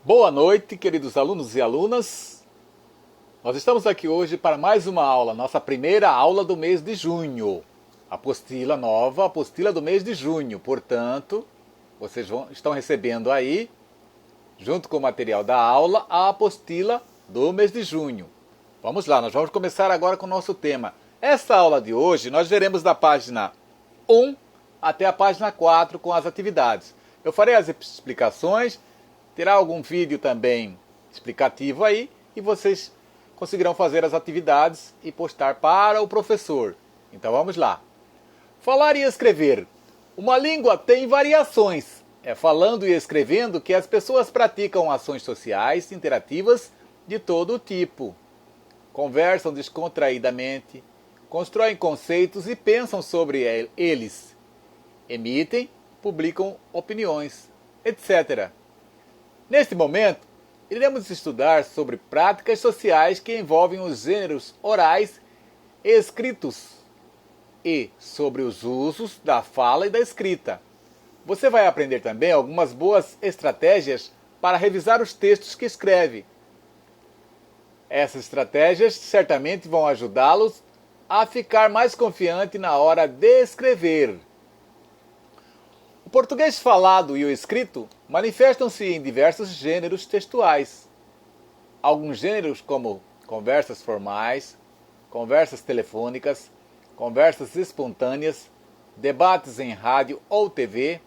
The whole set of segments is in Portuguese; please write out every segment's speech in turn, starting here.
Boa noite, queridos alunos e alunas. Nós estamos aqui hoje para mais uma aula, nossa primeira aula do mês de junho. Apostila nova, apostila do mês de junho. Portanto, vocês estão recebendo aí, junto com o material da aula, a apostila do mês de junho. Vamos lá, nós vamos começar agora com o nosso tema. Esta aula de hoje, nós veremos da página 1 até a página 4 com as atividades. Eu farei as explicações, terá algum vídeo também explicativo aí e vocês conseguirão fazer as atividades e postar para o professor. Então vamos lá. Falar e escrever. Uma língua tem variações. É falando e escrevendo que as pessoas praticam ações sociais interativas de todo tipo. Conversam descontraídamente, constroem conceitos e pensam sobre eles. Emitem, publicam opiniões, etc. Neste momento, iremos estudar sobre práticas sociais que envolvem os gêneros orais e escritos e sobre os usos da fala e da escrita. Você vai aprender também algumas boas estratégias para revisar os textos que escreve. Essas estratégias certamente vão ajudá-los a ficar mais confiante na hora de escrever. O português falado e o escrito manifestam-se em diversos gêneros textuais. Alguns gêneros como conversas formais, conversas telefônicas, conversas espontâneas, debates em rádio ou TV,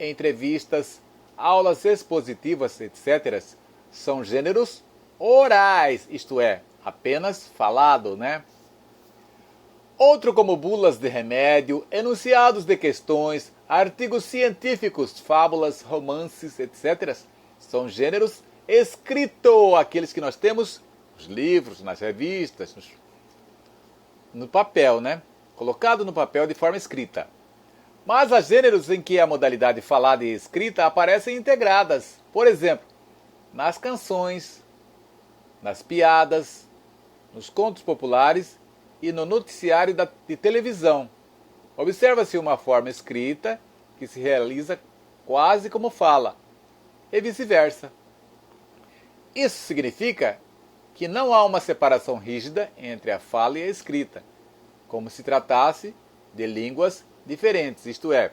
entrevistas, aulas expositivas, etc., são gêneros orais, isto é, apenas falado, né? Outro como bulas de remédio, enunciados de questões, artigos científicos, fábulas, romances, etc., são gêneros escrito, aqueles que nós temos nos livros, nas revistas, no papel, né? Colocado no papel de forma escrita. Mas há gêneros em que a modalidade falada e escrita aparecem integradas. Por exemplo, nas canções, nas piadas, nos contos populares e no noticiário de televisão. Observa-se uma forma escrita que se realiza quase como fala, e vice-versa. Isso significa que não há uma separação rígida entre a fala e a escrita, como se tratasse de línguas diferentes, isto é,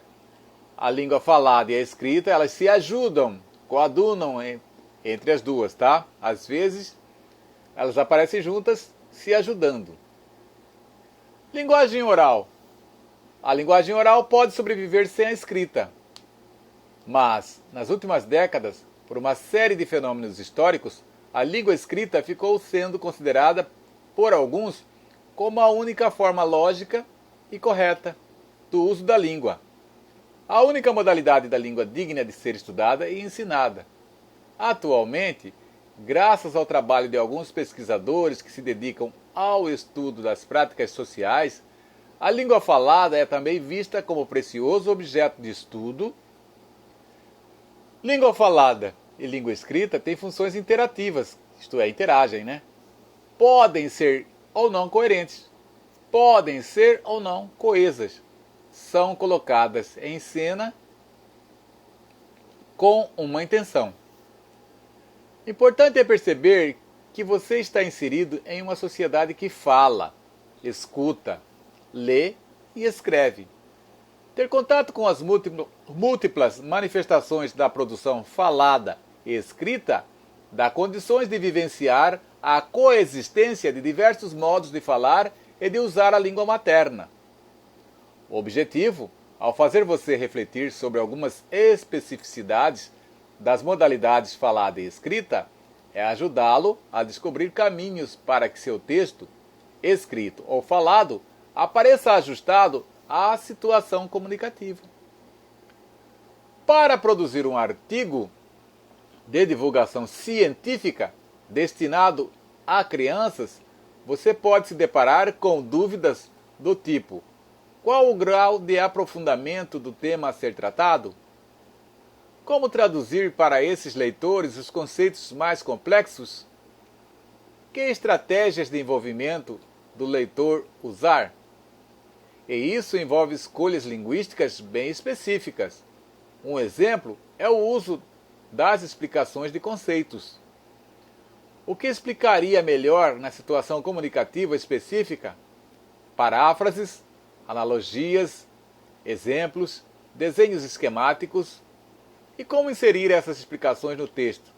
a língua falada e a escrita, elas se ajudam, coadunam entre as duas, tá? Às vezes, elas aparecem juntas, se ajudando. Linguagem oral. A linguagem oral pode sobreviver sem a escrita. Mas, nas últimas décadas, por uma série de fenômenos históricos, a língua escrita ficou sendo considerada, por alguns, como a única forma lógica e correta do uso da língua. A única modalidade da língua digna de ser estudada e ensinada. Atualmente, graças ao trabalho de alguns pesquisadores que se dedicam ao estudo das práticas sociais, a língua falada é também vista como precioso objeto de estudo. Língua falada e língua escrita têm funções interativas, isto é, interagem, né? Podem ser ou não coerentes, podem ser ou não coesas. São colocadas em cena com uma intenção. Importante é perceber que você está inserido em uma sociedade que fala, escuta, lê e escreve. Ter contato com as múltiplas manifestações da produção falada e escrita dá condições de vivenciar a coexistência de diversos modos de falar e de usar a língua materna. O objetivo, ao fazer você refletir sobre algumas especificidades das modalidades falada e escrita, é ajudá-lo a descobrir caminhos para que seu texto, escrito ou falado, apareça ajustado à situação comunicativa. Para produzir um artigo de divulgação científica destinado a crianças, você pode se deparar com dúvidas do tipo: qual o grau de aprofundamento do tema a ser tratado? Como traduzir para esses leitores os conceitos mais complexos? Que estratégias de envolvimento do leitor usar? E isso envolve escolhas linguísticas bem específicas. Um exemplo é o uso das explicações de conceitos. O que explicaria melhor na situação comunicativa específica? Paráfrases, analogias, exemplos, desenhos esquemáticos. E como inserir essas explicações no texto?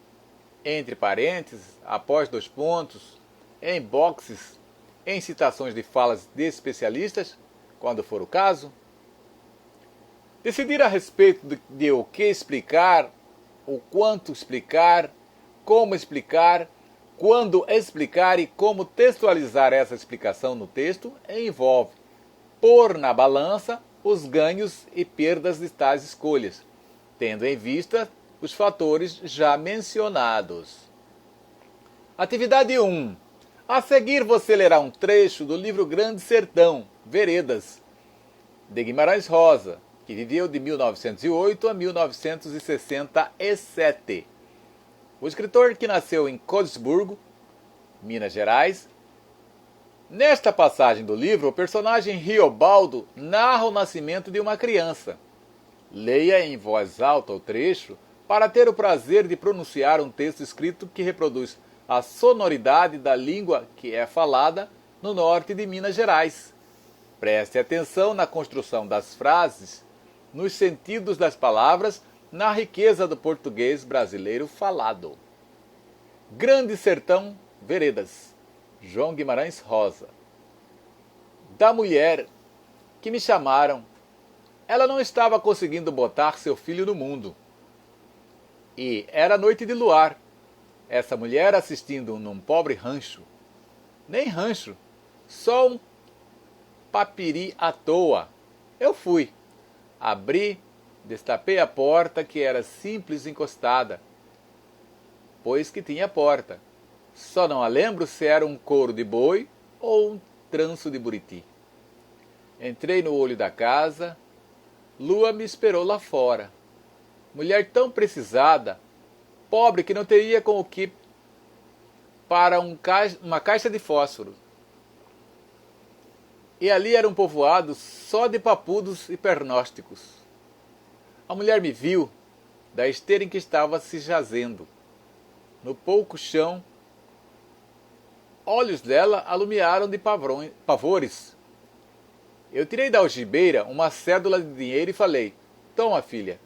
Entre parênteses, após dois pontos, em boxes, em citações de falas de especialistas, quando for o caso? Decidir a respeito de o que explicar, o quanto explicar, como explicar, quando explicar e como textualizar essa explicação no texto envolve pôr na balança os ganhos e perdas de tais escolhas, tendo em vista os fatores já mencionados. Atividade 1. A seguir você lerá um trecho do livro Grande Sertão, Veredas, de Guimarães Rosa, que viveu de 1908 a 1967. O escritor, que nasceu em Codesburgo, Minas Gerais. Nesta passagem do livro, o personagem Riobaldo narra o nascimento de uma criança. Leia em voz alta o trecho para ter o prazer de pronunciar um texto escrito que reproduz a sonoridade da língua que é falada no norte de Minas Gerais. Preste atenção na construção das frases, nos sentidos das palavras, na riqueza do português brasileiro falado. Grande Sertão, Veredas, João Guimarães Rosa. Da mulher que me chamaram, ela não estava conseguindo botar seu filho no mundo. E era noite de luar. Essa mulher assistindo num pobre rancho. Nem rancho, só um papiri à toa. Eu fui. Abri, destapei a porta, que era simples encostada, pois que tinha porta. Só não a lembro se era um couro de boi ou um tranço de buriti. Entrei no olho da casa. Lua me esperou lá fora. Mulher tão precisada, pobre que não teria com o que para uma caixa de fósforo. E ali era um povoado só de papudos e pernósticos. A mulher me viu da esteira em que estava se jazendo. No pouco chão, olhos dela alumiaram de pavores. Eu tirei da algibeira uma cédula de dinheiro e falei: toma, filha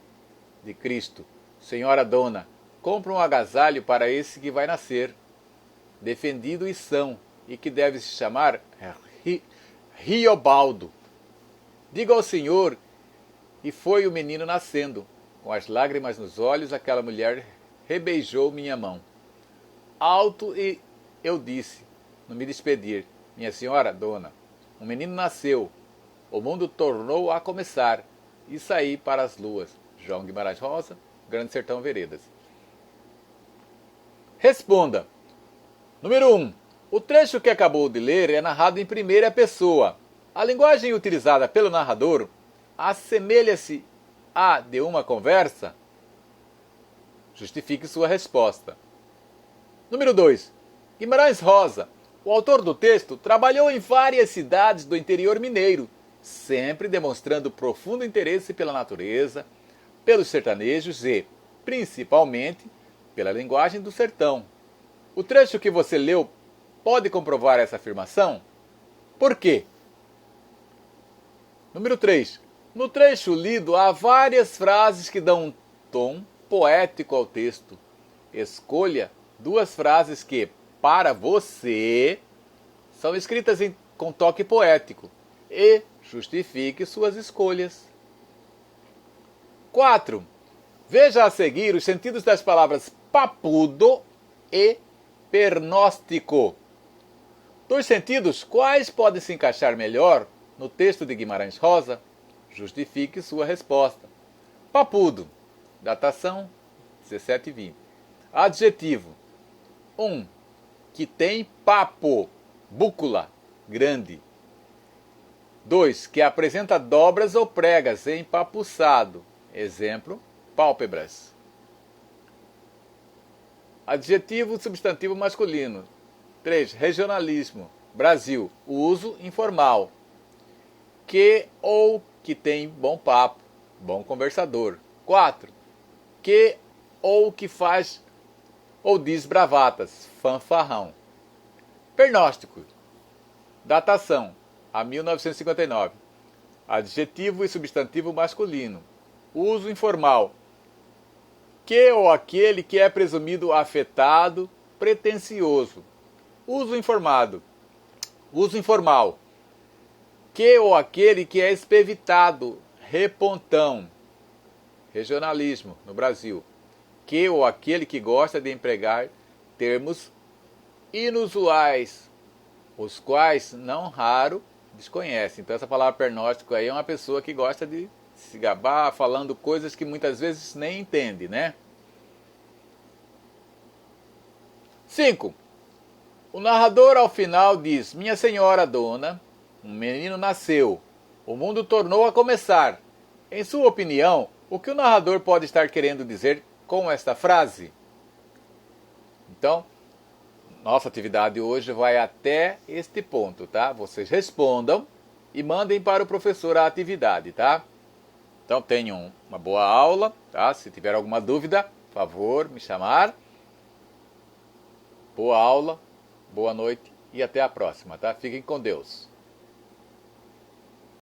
de Cristo, senhora dona, compra um agasalho para esse que vai nascer, defendido e são, e que deve se chamar Riobaldo. Diga ao senhor. E foi o menino nascendo. Com as lágrimas nos olhos, aquela mulher rebeijou minha mão. Alto, e eu disse, no me despedir: minha senhora dona, um menino nasceu. O mundo tornou a começar. E saí para as luas. João Guimarães Rosa, Grande Sertão, Veredas. Responda. Número 1. O trecho que acabou de ler é narrado em primeira pessoa. A linguagem utilizada pelo narrador assemelha-se à de uma conversa? Justifique sua resposta. Número 2. Guimarães Rosa, o autor do texto, trabalhou em várias cidades do interior mineiro, sempre demonstrando profundo interesse pela natureza, pelos sertanejos e, principalmente, pela linguagem do sertão. O trecho que você leu pode comprovar essa afirmação? Por quê? Número 3. No trecho lido há várias frases que dão um tom poético ao texto. Escolha duas frases que, para você, são escritas com toque poético e justifique suas escolhas. 4. Veja a seguir os sentidos das palavras papudo e pernóstico. Dos sentidos, quais podem se encaixar melhor no texto de Guimarães Rosa? Justifique sua resposta. Papudo, datação 17 e 20. Adjetivo. 1. Que tem papo, búcula, grande. 2. Que apresenta dobras ou pregas, empapuçado. Exemplo, pálpebras. Adjetivo substantivo masculino. 3. Regionalismo. Brasil. Uso informal. Que ou que tem bom papo, bom conversador. 4. Que ou que faz ou diz bravatas, fanfarrão. Pernóstico. Datação, a 1959. Adjetivo e substantivo masculino. Uso informal. Que ou aquele que é presumido afetado, pretensioso. Uso informado. Uso informal. Que ou aquele que é espevitado, repontão. Regionalismo no Brasil. Que ou aquele que gosta de empregar termos inusuais, os quais, não raro, desconhece. Então essa palavra pernóstico aí é uma pessoa que gosta de se gabar falando coisas que muitas vezes nem entende, né? 5. O narrador ao final diz: minha senhora dona, um menino nasceu, o mundo tornou a começar. Em sua opinião, o que o narrador pode estar querendo dizer com esta frase? Então, nossa atividade hoje vai até este ponto, tá? Vocês respondam e mandem para o professor a atividade, tá? Então tenham uma boa aula, tá? Se tiver alguma dúvida, por favor, me chamar. Boa aula, boa noite e até a próxima, tá? Fiquem com Deus.